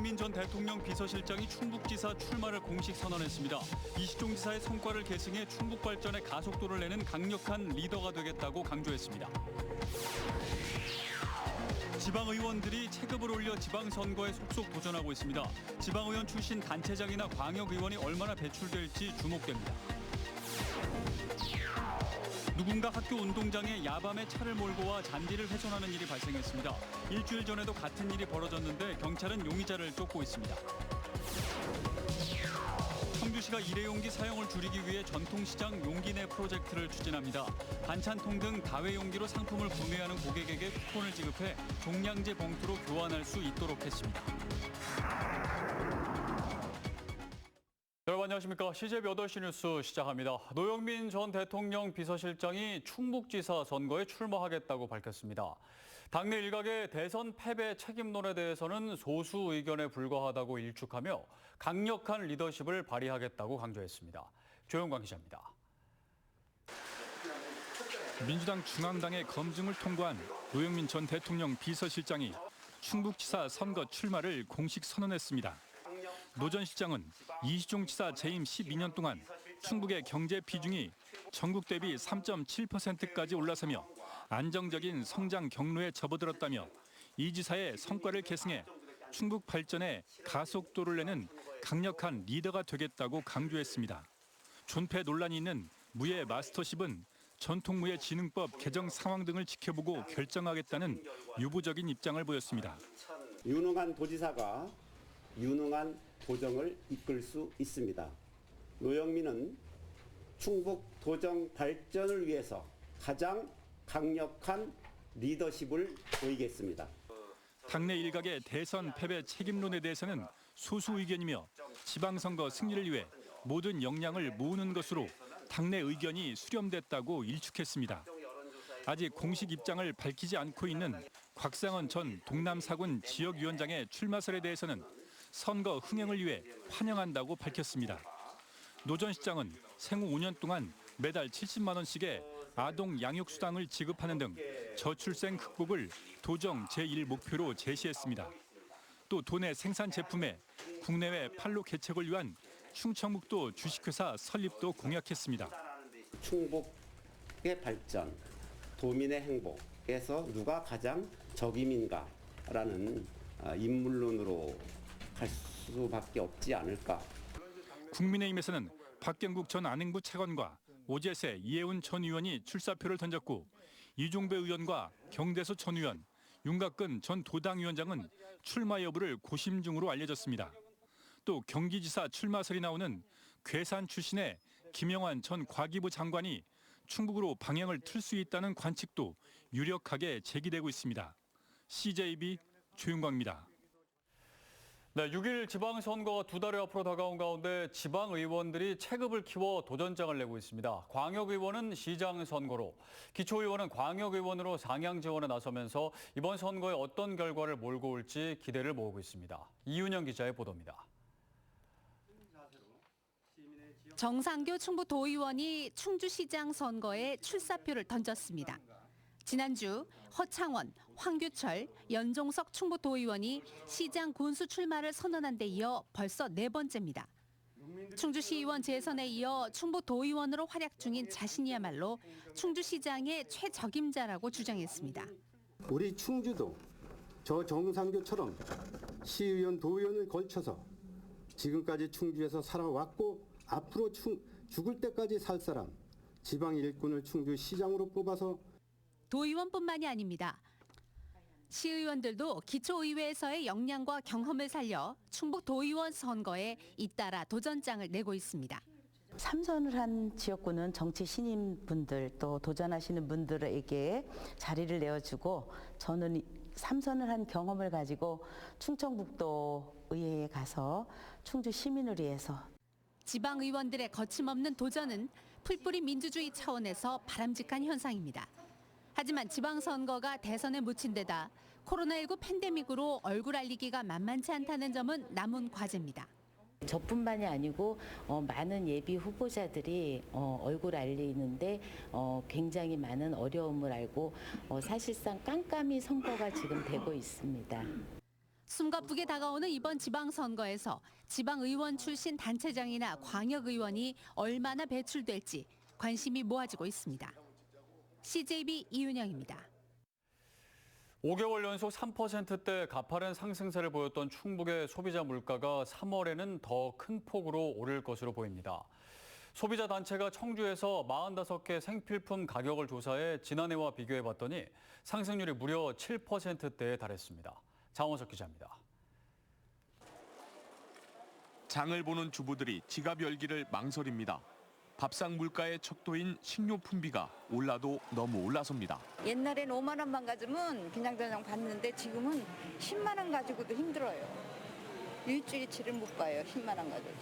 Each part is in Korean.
노영민 전 대통령 비서실장이 충북지사 출마를 공식 선언했습니다. 이시종 지사의 성과를 계승해 충북 발전에 가속도를 내는 강력한 리더가 되겠다고 강조했습니다. 지방의원들이 체급을 올려 지방선거에 속속 도전하고 있습니다. 지방의원 출신 단체장이나 광역의원이 얼마나 배출될지 주목됩니다. 누군가 학교 운동장에 야밤에 차를 몰고 와 잔디를 훼손하는 일이 발생했습니다. 일주일 전에도 같은 일이 벌어졌는데 경찰은 용의자를 쫓고 있습니다. 청주시가 일회용기 사용을 줄이기 위해 전통시장 용기내 프로젝트를 추진합니다. 반찬통 등 다회용기로 상품을 구매하는 고객에게 쿠폰을 지급해 종량제 봉투로 교환할 수 있도록 했습니다. 여러분 안녕하십니까. CJ 8시 뉴스 시작합니다. 노영민 전 대통령 비서실장이 충북지사 선거에 출마하겠다고 밝혔습니다. 당내 일각의 대선 패배 책임론에 대해서는 소수 의견에 불과하다고 일축하며 강력한 리더십을 발휘하겠다고 강조했습니다. 조영광 기자입니다. 민주당 중앙당의 검증을 통과한 노영민 전 대통령 비서실장이 충북지사 선거 출마를 공식 선언했습니다. 노 전 실장은 이시종 지사 재임 12년 동안 충북의 경제 비중이 전국 대비 3.7%까지 올라서며 안정적인 성장 경로에 접어들었다며 이 지사의 성과를 계승해 충북 발전에 가속도를 내는 강력한 리더가 되겠다고 강조했습니다. 존폐 논란이 있는 무예 마스터십은 전통무예진흥법 개정 상황 등을 지켜보고 결정하겠다는 유보적인 입장을 보였습니다. 유능한 도지사가 유능한 도정을 이끌 수 있습니다. 노영민은 충북 도정 발전을 위해서 가장 강력한 리더십을 보이겠습니다. 당내 일각의 대선 패배 책임론에 대해서는 소수 의견이며 지방선거 승리를 위해 모든 역량을 모으는 것으로 당내 의견이 수렴됐다고 일축했습니다. 아직 공식 입장을 밝히지 않고 있는 곽상원 전 동남사군 지역위원장의 출마설에 대해서는 선거 흥행을 위해 환영한다고 밝혔습니다. 노 전 시장은 생후 5년 동안 매달 70만 원씩의 아동 양육수당을 지급하는 등 저출생 극복을 도정 제1목표로 제시했습니다. 또 도내 생산 제품의 국내외 판로 개척을 위한 충청북도 주식회사 설립도 공약했습니다. 충북의 발전, 도민의 행복에서 누가 가장 적임인가라는 인물론으로 갈 수밖에 없지 않을까. 국민의힘에서는 박경국 전 안행부 차관과 오재세, 이해운 전 의원이 출사표를 던졌고 이종배 의원과 경대서 전 의원, 윤곽근 전 도당위원장은 출마 여부를 고심 중으로 알려졌습니다. 또 경기지사 출마설이 나오는 괴산 출신의 김영환 전 과기부 장관이 충북으로 방향을 틀 수 있다는 관측도 유력하게 제기되고 있습니다. CJB 조윤광입니다. 네, 6일 지방선거가 2달여 앞으로 다가온 가운데 지방의원들이 체급을 키워 도전장을 내고 있습니다. 광역의원은 시장 선거로, 기초의원은 광역의원으로 상향 지원에 나서면서 이번 선거에 어떤 결과를 몰고 올지 기대를 모으고 있습니다. 이윤영 기자의 보도입니다. 정상교 충북도의원이 충주시장 선거에 출사표를 던졌습니다. 지난주 허창원, 황규철, 연종석 충북도의원이 시장 군수 출마를 선언한 데 이어 벌써 4번째입니다. 충주시의원 재선에 이어 충북도의원으로 활약 중인 자신이야말로 충주시장의 최적임자라고 주장했습니다. 우리 충주도 저 정상교처럼 시의원, 도의원을 걸쳐서 지금까지 충주에서 살아왔고 앞으로 죽을 때까지 살 사람, 지방 일꾼을 충주시장으로 뽑아서 도의원뿐만이 아닙니다. 시의원들도 기초의회에서의 역량과 경험을 살려 충북도의원 선거에 잇따라 도전장을 내고 있습니다. 삼선을 한 지역구는 정치 신인분들 또 도전하시는 분들에게 자리를 내어주고 저는 3선을 한 경험을 가지고 충청북도 의회에 가서 충주 시민을 위해서 지방의원들의 거침없는 도전은 풀뿌리 민주주의 차원에서 바람직한 현상입니다. 하지만 지방선거가 대선에 묻힌 데다 코로나19 팬데믹으로 얼굴 알리기가 만만치 않다는 점은 남은 과제입니다. 저뿐만이 아니고 많은 예비 후보자들이 얼굴 알리는데 굉장히 많은 어려움을 알고 사실상 깜깜이 선거가 지금 되고 있습니다. 숨가쁘게 다가오는 이번 지방선거에서 지방의원 출신 단체장이나 광역의원이 얼마나 배출될지 관심이 모아지고 있습니다. CJB 이윤영입니다. 5개월 연속 3%대 가파른 상승세를 보였던 충북의 소비자 물가가 3월에는 더 큰 폭으로 오를 것으로 보입니다. 소비자 단체가 청주에서 45개 생필품 가격을 조사해 지난해와 비교해 봤더니 상승률이 무려 7%대에 달했습니다. 장원석 기자입니다. 장을 보는 주부들이 지갑 열기를 망설입니다. 밥상 물가의 척도인 식료품비가 올라도 너무 올라섭니다. 옛날엔 5만 원만 가지면 그냥 받는데 지금은 10만 원 가지고도 힘들어요. 일주일치를 못 가요. 10만 원 가지고.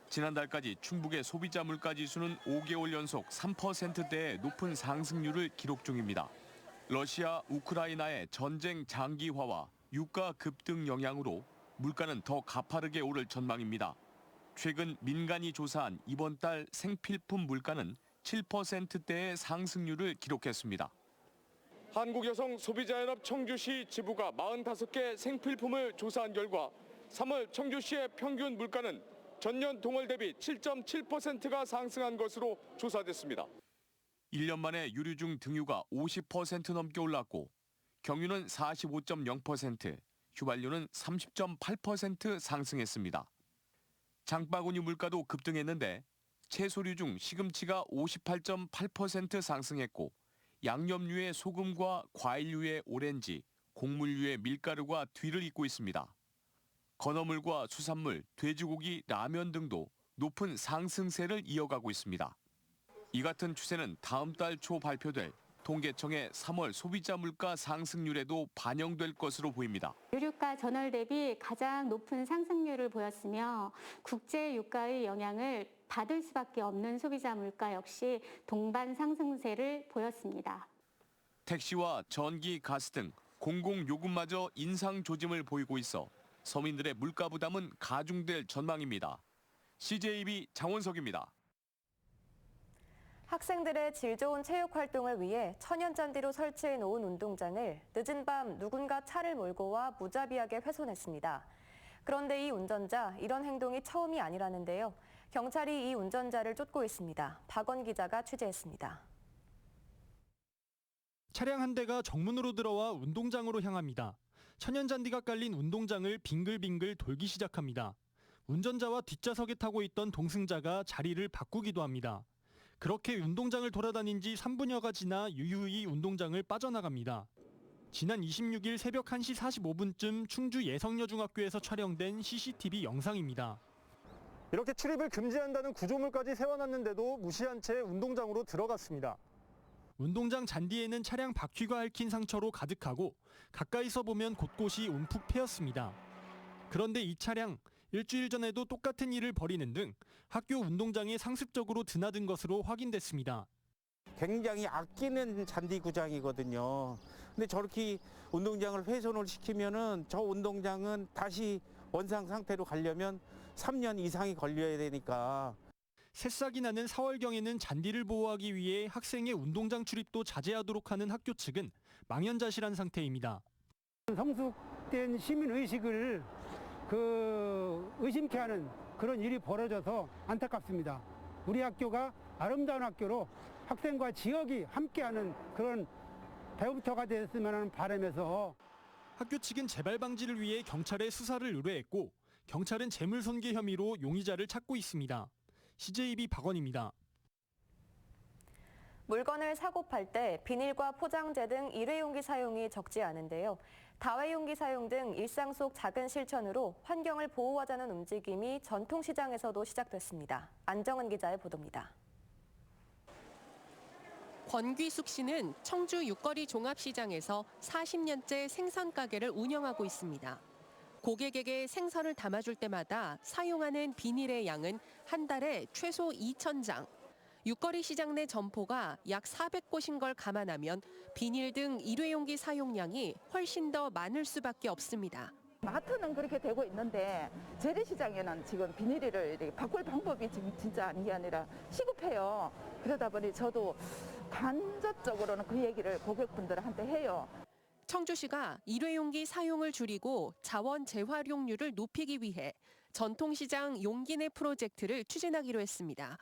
지난달까지 충북의 소비자 물가 지수는 5개월 연속 3%대의 높은 상승률을 기록 중입니다. 러시아, 우크라이나의 전쟁 장기화와 유가 급등 영향으로 물가는 더 가파르게 오를 전망입니다. 최근 민간이 조사한 이번 달 생필품 물가는 7%대의 상승률을 기록했습니다. 한국여성소비자연합 청주시 지부가 45개 생필품을 조사한 결과 3월 청주시의 평균 물가는 전년 동월 대비 7.7%가 상승한 것으로 조사됐습니다. 1년 만에 유류중 등유가 50% 넘게 올랐고 경유는 45.0%, 휘발유는 30.8% 상승했습니다. 장바구니 물가도 급등했는데 채소류 중 시금치가 58.8% 상승했고 양념류의 소금과 과일류의 오렌지, 곡물류의 밀가루가 뒤를 잇고 있습니다. 건어물과 수산물, 돼지고기, 라면 등도 높은 상승세를 이어가고 있습니다. 이 같은 추세는 다음 달 초 발표될 통계청의 3월 소비자 물가 상승률에도 반영될 것으로 보입니다. 유류가 전월 대비 가장 높은 상승률을 보였으며 국제 유가의 영향을 받을 수밖에 없는 소비자 물가 역시 동반 상승세를 보였습니다. 택시와 전기, 가스 등 공공요금마저 인상 조짐을 보이고 있어 서민들의 물가 부담은 가중될 전망입니다. CJB 장원석입니다. 학생들의 질 좋은 체육 활동을 위해 천연잔디로 설치해 놓은 운동장을 늦은 밤 누군가 차를 몰고 와 무자비하게 훼손했습니다. 그런데 이 운전자 이런 행동이 처음이 아니라는데요. 경찰이 이 운전자를 쫓고 있습니다. 박원 기자가 취재했습니다. 차량 한 대가 정문으로 들어와 운동장으로 향합니다. 천연잔디가 깔린 운동장을 빙글빙글 돌기 시작합니다. 운전자와 뒷좌석에 타고 있던 동승자가 자리를 바꾸기도 합니다. 그렇게 운동장을 돌아다닌 지 3분여가 지나 유유히 운동장을 빠져나갑니다. 지난 26일 새벽 1시 45분쯤 충주 예성여중학교에서 촬영된 CCTV 영상입니다. 이렇게 출입을 금지한다는 구조물까지 세워놨는데도 무시한 채 운동장으로 들어갔습니다. 운동장 잔디에는 차량 바퀴가 핥힌 상처로 가득하고 가까이서 보면 곳곳이 움푹 패였습니다. 그런데 이 차량 일주일 전에도 똑같은 일을 벌이는 등 학교 운동장에 상습적으로 드나든 것으로 확인됐습니다. 굉장히 아끼는 잔디 구장이거든요. 근데 저렇게 운동장을 훼손을 시키면은 저 운동장은 다시 원상 상태로 가려면 3년 이상이 걸려야 되니까. 새싹이 나는 4월경에는 잔디를 보호하기 위해 학생의 운동장 출입도 자제하도록 하는 학교 측은 망연자실한 상태입니다. 성숙된 시민의식을 의심케 하는 그런 일이 벌어져서 안타깝습니다. 우리 학교가 아름다운 학교로 학생과 지역이 함께하는 그런 배움터가 됐으면 하는 바람에서 학교 측은 재발 방지를 위해 경찰에 수사를 의뢰했고 경찰은 재물손괴 혐의로 용의자를 찾고 있습니다. CJB 박원입니다. 물건을 사고 팔 때 비닐과 포장재 등 일회용기 사용이 적지 않은데요. 다회용기 사용 등 일상 속 작은 실천으로 환경을 보호하자는 움직임이 전통시장에서도 시작됐습니다. 안정은 기자의 보도입니다. 권귀숙 씨는 청주 육거리 종합시장에서 40년째 생선 가게를 운영하고 있습니다. 고객에게 생선을 담아줄 때마다 사용하는 비닐의 양은 한 달에 최소 2,000장. 육거리 시장 내 점포가 약 400곳인 걸 감안하면 비닐 등 일회용기 사용량이 훨씬 더 많을 수밖에 없습니다. 마트는 그렇게 되고 있는데 재래시장에는 지금 비닐을 이렇게 바꿀 방법이 지금 진짜 아닌 게 아니라 시급해요. 그러다 보니 저도 간접적으로는 그 얘기를 고객분들한테 해요. 청주시가 일회용기 사용을 줄이고 자원 재활용률을 높이기 위해 전통시장 용기내 프로젝트를 추진하기로 했습니다.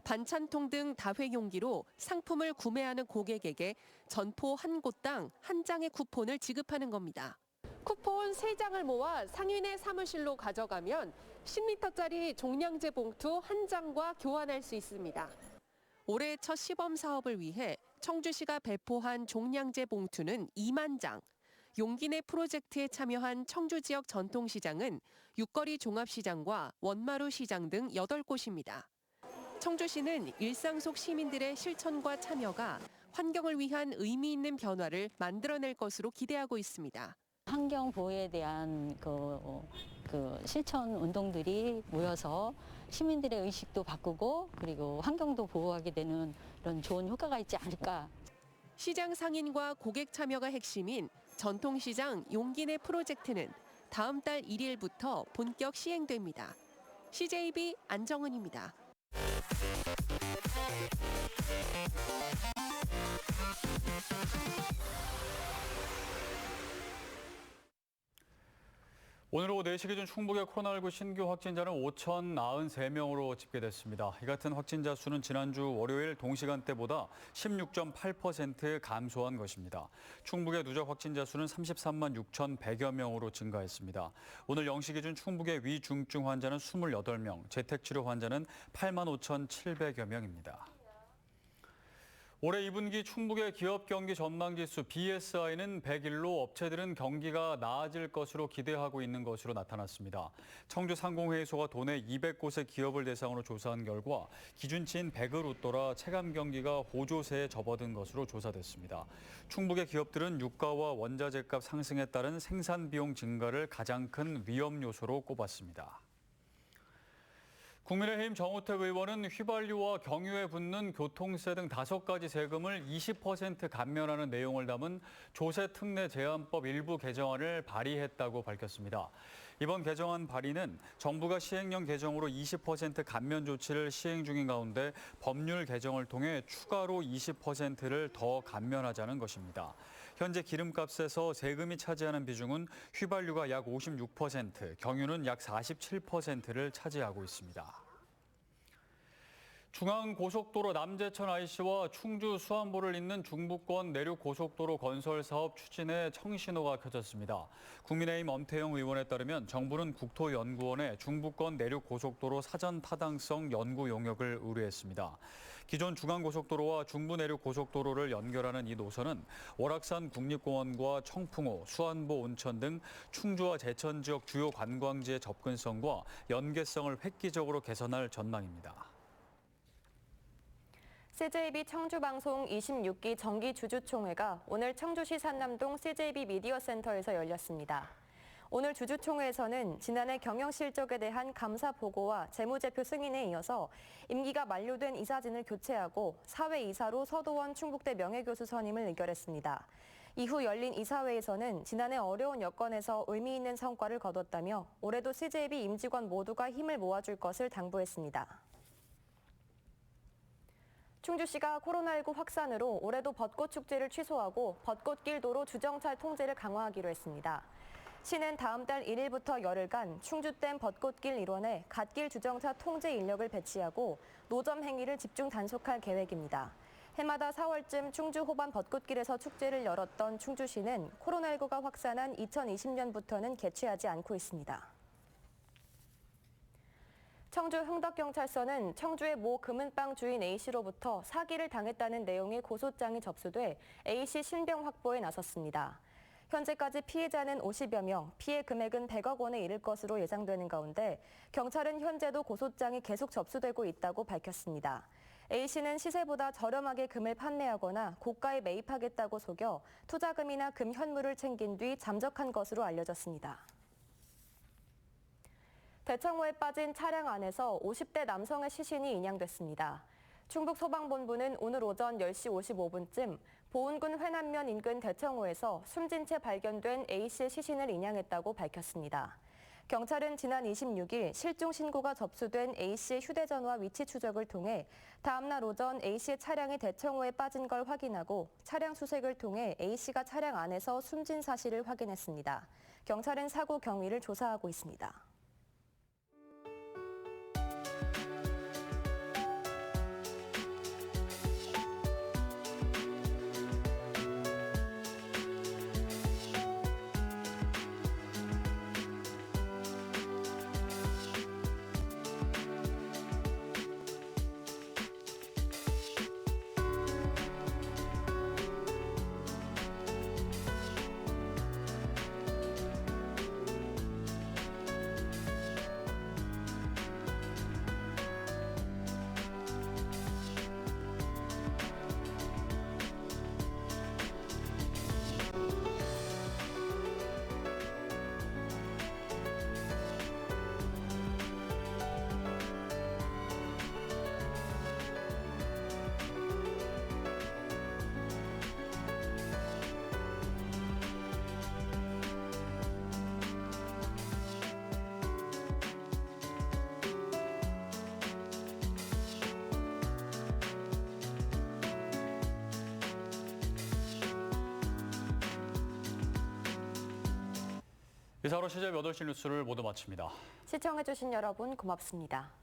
반찬통 등 다회용기로 상품을 구매하는 고객에게 전포 한 곳당 한 장의 쿠폰을 지급하는 겁니다. 쿠폰 3장을 모아 상인의 사무실로 가져가면 10리터짜리 종량제 봉투 한 장과 교환할 수 있습니다. 올해 첫 시범 사업을 위해 청주시가 배포한 종량제 봉투는 2만 장. 용기내 프로젝트에 참여한 청주 지역 전통시장은 육거리 종합시장과 원마루 시장 등 8곳입니다. 청주시는 일상 속 시민들의 실천과 참여가 환경을 위한 의미 있는 변화를 만들어낼 것으로 기대하고 있습니다. 환경 보호에 대한 실천 운동들이 모여서 시민들의 의식도 바꾸고 그리고 환경도 보호하게 되는 이런 좋은 효과가 있지 않을까. 시장 상인과 고객 참여가 핵심인 전통시장 용기내 프로젝트는 다음 달 1일부터 본격 시행됩니다. CJB 안정은입니다. 오늘 오후 4시 기준 충북의 코로나19 신규 확진자는 5,093명으로 집계됐습니다. 이 같은 확진자 수는 지난주 월요일 동시간대보다 16.8% 감소한 것입니다. 충북의 누적 확진자 수는 33만 6,100여 명으로 증가했습니다. 오늘 0시 기준 충북의 위중증 환자는 28명, 재택치료 환자는 8만 5,700여 명입니다. 올해 2분기 충북의 기업 경기 전망지수 BSI는 100일로 업체들은 경기가 나아질 것으로 기대하고 있는 것으로 나타났습니다. 청주 상공회의소가 도내 200곳의 기업을 대상으로 조사한 결과 기준치인 100을 웃돌아 체감 경기가 호조세에 접어든 것으로 조사됐습니다. 충북의 기업들은 유가와 원자재값 상승에 따른 생산 비용 증가를 가장 큰 위험 요소로 꼽았습니다. 국민의힘 정우택 의원은 휘발유와 경유에 붙는 교통세 등 5가지 세금을 20% 감면하는 내용을 담은 조세 특례 제한법 일부 개정안을 발의했다고 밝혔습니다. 이번 개정안 발의는 정부가 시행령 개정으로 20% 감면 조치를 시행 중인 가운데 법률 개정을 통해 추가로 20%를 더 감면하자는 것입니다. 현재 기름값에서 세금이 차지하는 비중은 휘발유가 약 56%, 경유는 약 47%를 차지하고 있습니다. 중앙고속도로 남제천 IC와 충주 수안보를 잇는 중부권 내륙고속도로 건설 사업 추진에 청신호가 켜졌습니다. 국민의힘 엄태영 의원에 따르면 정부는 국토연구원에 중부권 내륙고속도로 사전 타당성 연구 용역을 의뢰했습니다. 기존 중앙고속도로와 중부내륙고속도로를 연결하는 이 노선은 월악산 국립공원과 청풍호, 수안보 온천 등 충주와 제천 지역 주요 관광지의 접근성과 연계성을 획기적으로 개선할 전망입니다. CJB 청주방송 26기 정기주주총회가 오늘 청주시 산남동 CJB 미디어센터에서 열렸습니다. 오늘 주주총회에서는 지난해 경영실적에 대한 감사 보고와 재무제표 승인에 이어서 임기가 만료된 이사진을 교체하고 사회이사로 서도원 충북대 명예교수 선임을 의결했습니다. 이후 열린 이사회에서는 지난해 어려운 여건에서 의미 있는 성과를 거뒀다며 올해도 CJB 임직원 모두가 힘을 모아줄 것을 당부했습니다. 충주시가 코로나19 확산으로 올해도 벚꽃축제를 취소하고 벚꽃길 도로 주정차 통제를 강화하기로 했습니다. 시는 다음 달 1일부터 열흘간 충주댐 벚꽃길 일원에 갓길 주정차 통제 인력을 배치하고 노점 행위를 집중 단속할 계획입니다. 해마다 4월쯤 충주 호반 벚꽃길에서 축제를 열었던 충주시는 코로나19가 확산한 2020년부터는 개최하지 않고 있습니다. 청주 흥덕경찰서는 청주의 모 금은방 주인 A씨로부터 사기를 당했다는 내용의 고소장이 접수돼 A씨 신병 확보에 나섰습니다. 현재까지 피해자는 50여 명, 피해 금액은 100억 원에 이를 것으로 예상되는 가운데 경찰은 현재도 고소장이 계속 접수되고 있다고 밝혔습니다. A씨는 시세보다 저렴하게 금을 판매하거나 고가에 매입하겠다고 속여 투자금이나 금 현물을 챙긴 뒤 잠적한 것으로 알려졌습니다. 대청호에 빠진 차량 안에서 50대 남성의 시신이 인양됐습니다. 충북소방본부는 오늘 오전 10시 55분쯤 보은군 회남면 인근 대청호에서 숨진 채 발견된 A씨의 시신을 인양했다고 밝혔습니다. 경찰은 지난 26일 실종 신고가 접수된 A씨의 휴대전화 위치 추적을 통해 다음 날 오전 A씨의 차량이 대청호에 빠진 걸 확인하고 차량 수색을 통해 A씨가 차량 안에서 숨진 사실을 확인했습니다. 경찰은 사고 경위를 조사하고 있습니다. 이사로 시제 8시 뉴스를 모두 마칩니다. 시청해주신 여러분 고맙습니다.